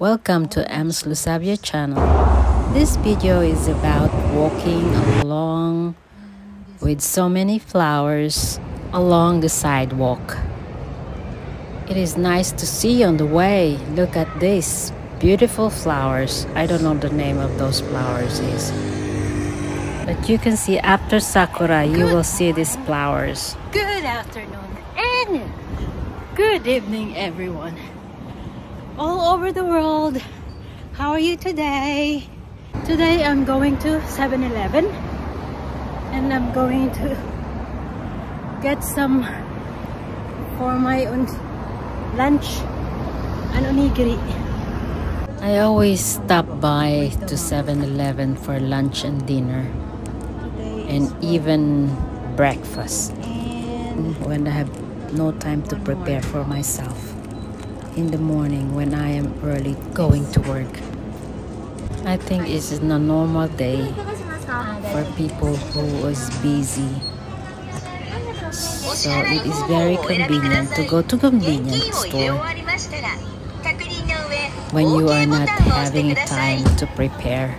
Welcome to M's Lusabia channel. This video is about walking along with so many flowers along the sidewalk. It is nice to see on the way. Look at this beautiful flowers. I don't know the name of those flowers is. But you can see after Sakura, you will see these flowers. Good afternoon and good evening, everyone. All over the world. How are you today? Today I'm going to 7-Eleven and I'm going to get some for my own lunch and onigiri. I always stop by to 7-Eleven for lunch and dinner and even breakfast when I have no time to prepare for myself in the morning when I am early going to work. I think it's a normal day for people who is busy. So it is very convenient to go to convenience store when you are not having time to prepare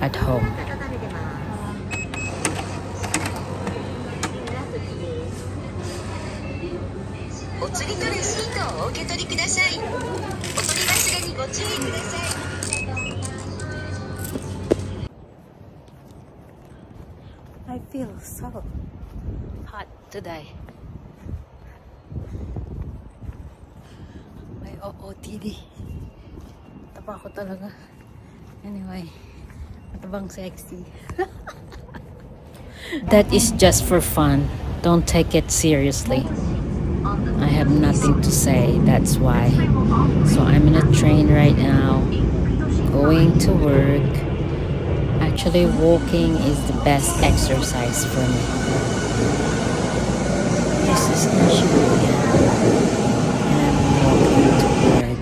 at home. I feel so hot today. May OOTD. Taba ko talaga. Anyway, matabang sexy. That is just for fun. Don't take it seriously. I have nothing to say, that's why. So I'm in a train right now, going to work. Actually, walking is the best exercise for me. This is in Shibuya. And I'm walking toward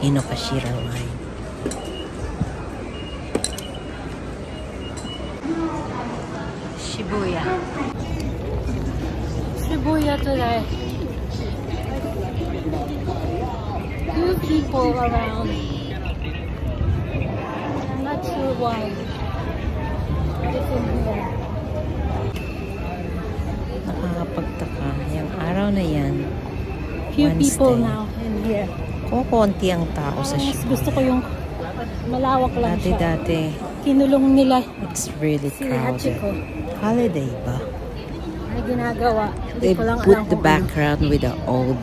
Inokashira line. Shibuya. Shibuya today. Few people around. I'm not sure why. It's in here. Nakakapagtaka. Yung araw na yan, few Wednesday, people now in here. Konti ang tao sa Shibuya. Gusto ko yung malawak lang siya. Dati. Kinulong nila. It's really crowded. Holiday ba? Ginagawa. They put the background with the old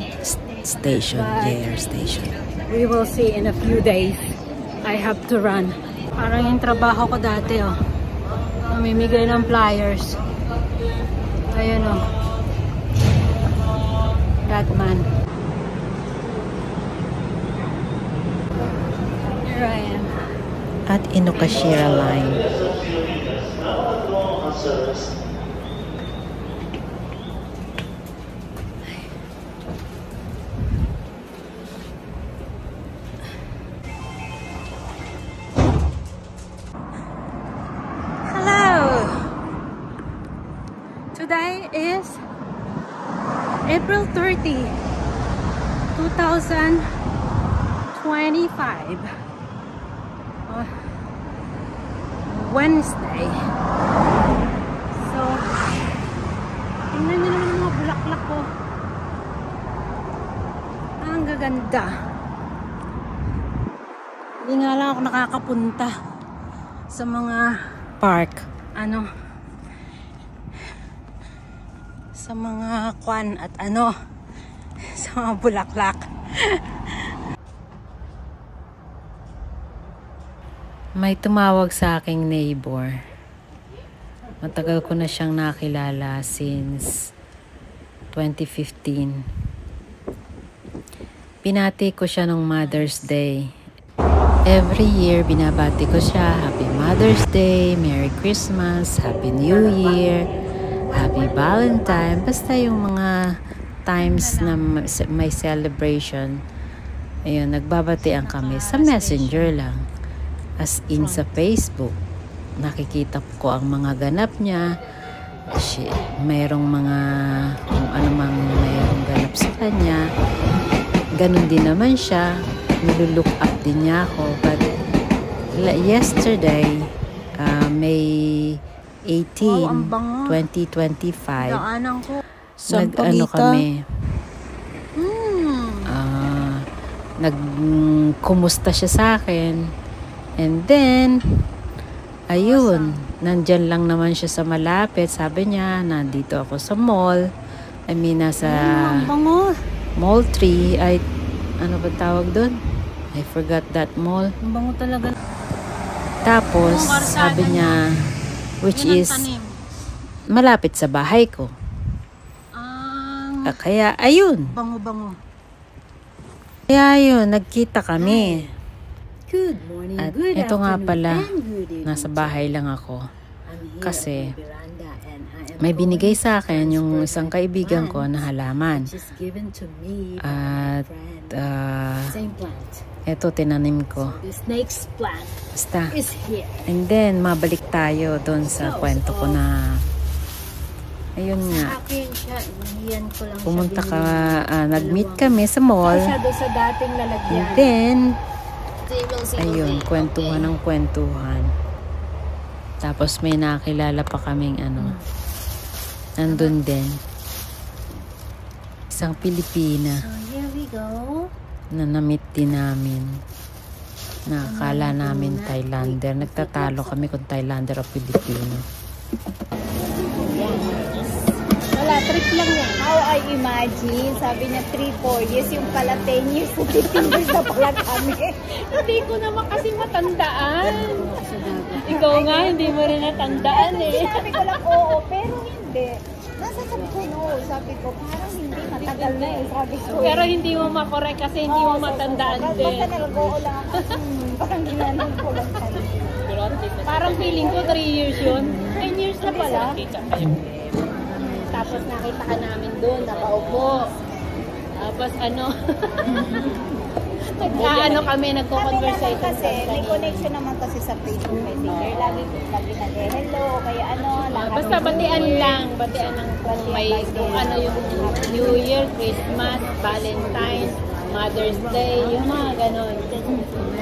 station, JR station. We will see in a few days. I have to run. Parang yung trabaho ko dati, oh. Mamimigay ng flyers. Ayun, oh. That man. Here I am. At Inokashira line. Today is April 30, 2025, Wednesday. So, tingnan nyo naman mga bulaklak ko. Ang gaganda. Hindi nga lang ako nakakapunta sa mga park. Sa mga kwan at sa mga bulaklak. May tumawag sa aking neighbor. Matagal ko na siyang nakilala since 2015. Pinati ko siya ng Mother's Day. Every year binabati ko siya, Happy Mother's Day, Merry Christmas, Happy New Year, Happy Valentine, basta yung mga times na may celebration. Ayun, nagbabatian kami sa Messenger lang. As in sa Facebook. Nakikita ko ang mga ganap niya. Mayroong mga kung ano mang mayroong ganap sa kanya. Ganun din naman siya. Nilulook up din niya ako. But yesterday, May 18, 2025, nag-ano kami, nagkumusta siya sa akin. And then, ayun, nandyan lang naman siya sa malapit. Sabi niya, nandito ako sa mall. I mean, nasa Mall 3. Ay, ano ba tawag doon? I forgot that mall. Ang bango talaga. Tapos, sabi niya, which is malapit sa bahay ko. Kaya, ayun. Bango-bango. Kaya yun, nagkita kami. Good morning, At good ito nga afternoon, pala, and good evening. nasa bahay lang ako. Kasi, at my veranda and I am may binigay going sa akin to yung transfer isang my kaibigan ko plant, na halaman. which is given to me by At, my friend. Same plant. eto, tinanim ko. The snake's plant Basta. is here. And then, mabalik tayo doon sa kwento ko na, ayun nga, Akin siya, iniyan ko lang pumunta siya. ka, nag-meet kami sa mall. Siya doon sa dating lalagyan. And then, Single ayun, thing. kwentuhan ng kwentuhan. Tapos may nakilala pa kaming nandun din. Isang Pilipina So here we go. na na-meet din namin. Nakakala namin Thailander. Nagtatalo kami kung Thailander o Pilipino. Wala, trip lang yan. How I imagine, sabi niya 3-4 years, yung pala 10 years, 15 years na pala kami. Hindi ko naman kasi matandaan. Ikaw nga, hindi mo rin natandaan eh. Sabi ko lang, oo, pero hindi. Nasa sabi ko, no, sabi ko, parang hindi, matagal na eh, sabi ko. Pero hindi mo makorek kasi hindi mo matandaan din. Basta nag-oo lang ako, parang ginanong ko lang kami. Parang feeling ko 3 years yun. 10 years na pala. Tapos nakita ka namin doon, nakaupo. Tapos nagkaano kami, nagko-conversation. Kasi may connection naman kasi sa Facebook Messenger. Lagi nag-hello o kaya Basta batian lang. Batian ng kung may kung ano yung New Year, Christmas, Valentine's, Mother's Day, yung mga ganon.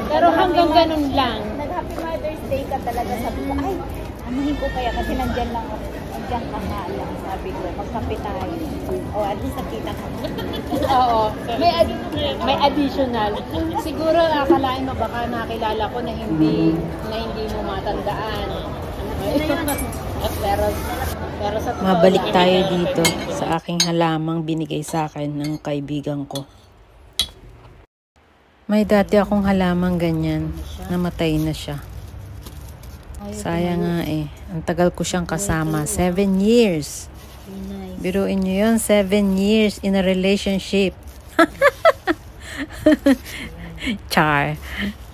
Pero hanggang ganon lang. Nag-Happy Mother's Day ka talaga. Sabi ko, ay, anuhin ko kaya kasi nandyan lang ako. Nandyan ka nga lang. Sabi ko, magkape tayo. O, at least nakita ka. Oo. May additional. Siguro akalain mo baka nakilala ko na hindi mo matandaan. Pero sa totoo Mabalik lang, tayo dito sa aking halamang binigay sa akin ng kaibigan ko. May dati akong halamang ganyan. Namatay na siya. Sayang nga eh. Ang tagal ko siyang kasama. 7 years. Biruin nyo yun. 7 years in a relationship. Char.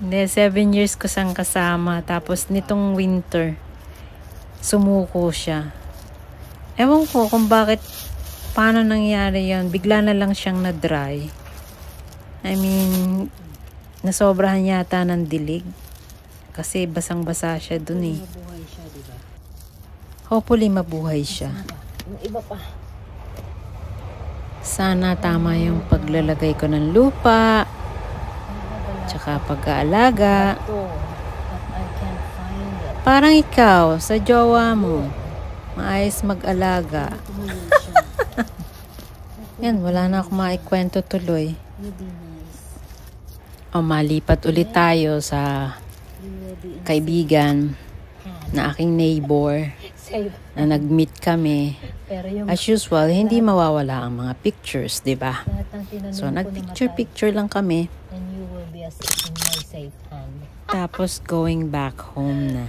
Hindi, 7 years ko siyang kasama. Tapos nitong winter, sumuko siya. Ewan ko kung bakit, paano nangyari yun. Bigla na lang siyang na-dry. I mean, nasobrahan yata ng dilig. Kasi basang-basa siya dun eh. Mabuhay siya, diba? Hopefully mabuhay siya. Yung iba pa. Sana tama yung paglalagay ko ng lupa. Tsaka pag-aalaga. Ito. But I can't find it. Parang ikaw, sa jowa mo. Maayos mag-alaga. Tumuloy siya. Yan, wala na akong maikwento tuloy. Really nice. O malipat ulit tayo sa kaibigan na aking neighbor Safe. na nag-meet kami. Pero yung As usual, hindi mawawala ang mga pictures, di ba? lahat ng tinanong So, ko nag-picture lang kami. namatay, and you will be in my safe hand. Tapos, going back home na.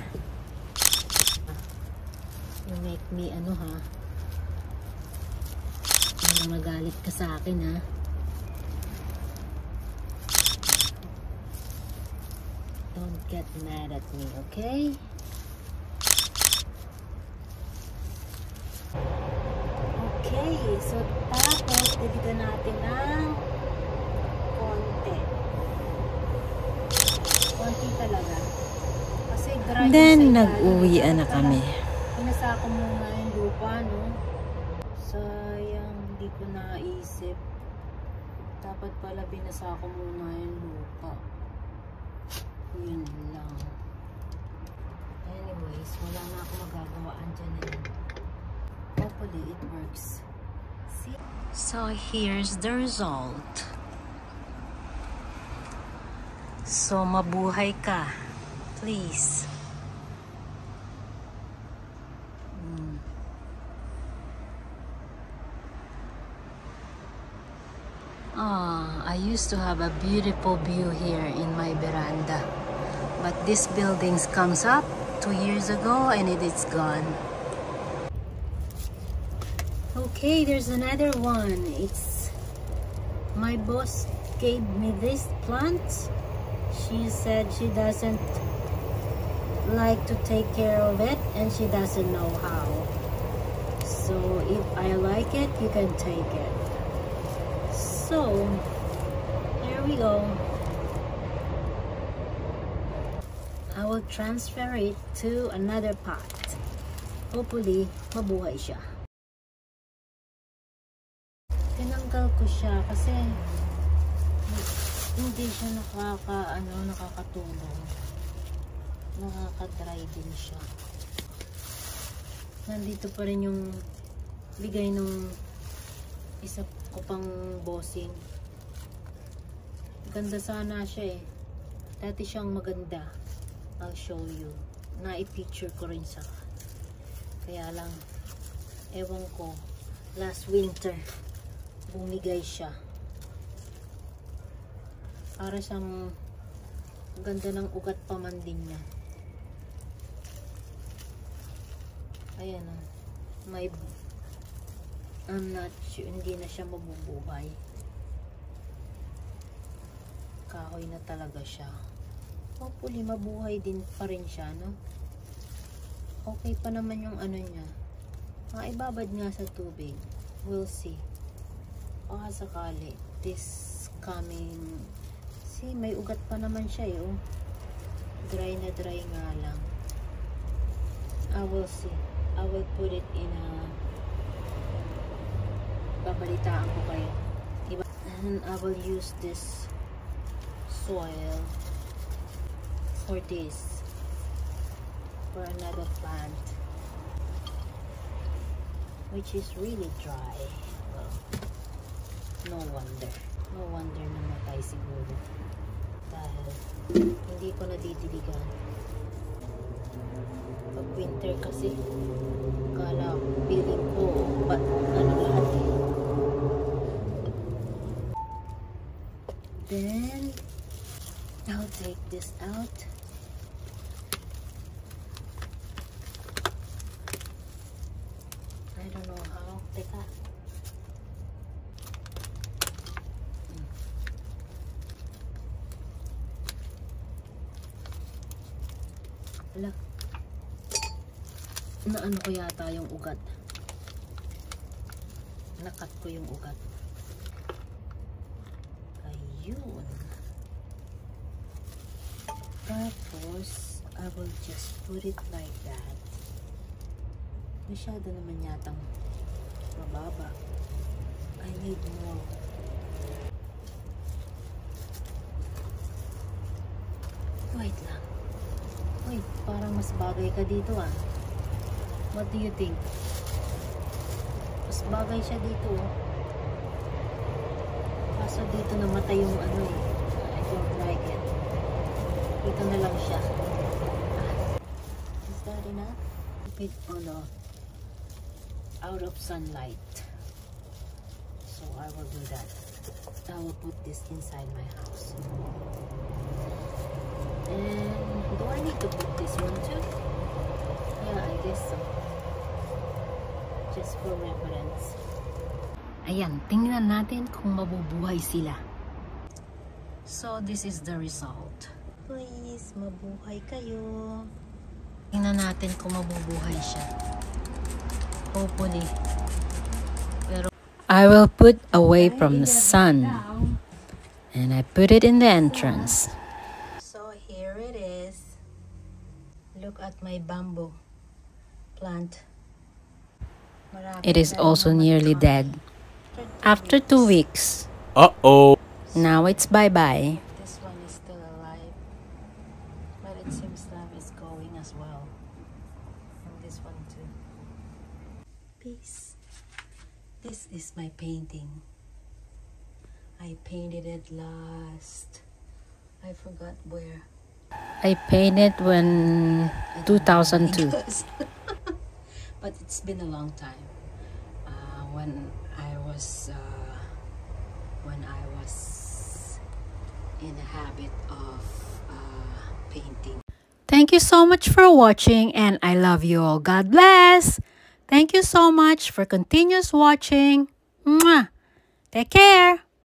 You make me ha? Hindi magalit ka sa akin ha? Don't get mad at me, okay? Okay, so tapos dagdagan natin ng konti. Konti talaga. Kasi dry Then, yung sa nag-uwian na kami. Pinasa ko muna yung lupa, no? Sayang, hindi ko naisip. Dapat pala binasa ko muna yung lupa. po. Yun lang. Anyways, wala na ako magagawaan dyan na yan. Hopefully, it works. See? So, here's the result. So, mabuhay ka. Please. I used to have a beautiful view here in my veranda. But this building comes up 2 years ago and it is gone. Okay, there's another one. It's my boss gave me this plant. She said she doesn't like to take care of it and she doesn't know how. So if I like it, you can take it. So here we go. I will transfer it to another pot. Hopefully, mabuhay siya. Tinanggal ko siya kasi hindi siya nakakatulong. Nakaka-dry din siya. Nandito pa rin yung bigay nung isa ko pang bossing. Ganda sana siya eh. Dati siyang maganda. I'll show you. Na-i-picture ko rin sa. Kaya lang, ewan ko, last winter, bumigay siya. Para siyang ganda ng ugat pa man din niya. Ayan o. I'm not sure, hindi na siya mabubuhay. Kahoy na talaga siya. Hopefully, mabuhay din pa rin siya, no? Okay pa naman yung ano niya. Maibabad nga sa tubig. We'll see. Baka sakali. This coming... See, may ugat pa naman siya, eh, oh. Dry na dry nga lang. I will see. I will put it in a... Babalitaan ko kayo. And I will use this soil for this. For another plant. Which is really dry. Well, no wonder. No wonder namatay siguro. Dahil hindi ko nadidiligan. Pag winter kasi, kala feeling ko, ano lahat eh. Then, I'll take this out. I don't know how. Teka. Hala. Naano ko yata yung ugat. Nakat ko yung ugat. Ayun. Tapos, I will just put it like that. Masyado naman yatang mababa. I need more. Wait lang. Wait, parang mas bagay ka dito ah. What do you think? Mas bagay siya dito oh. Kaso dito namatay yung ano eh. I don't like it. Dito na lang siya. Is that enough? Keep it on out of sunlight. So I will do that. I will put this inside my house. And do I need to put this one too? Yeah, I guess so. Just for reference. Ayan, tingnan natin kung mabubuhay sila. So this is the result. Please, mabuhay kayo. Tingnan natin kung mabubuhay siya. Hopefully. Pero I will put away from the sun. And I put it in the entrance. So here it is. Look at my bamboo plant. It is also nearly dead. After 2 weeks. Uh-oh. Now it's bye-bye. This one is life. But it seems love is going as well. And this one too. Peace. This is my painting. I painted it last. I forgot where. I painted when 2002. But it's been a long time. When I was in a habit of painting. Thank you so much for watching, and I love you all. God bless. Thank you so much for continuous watching. Mwah. Take care.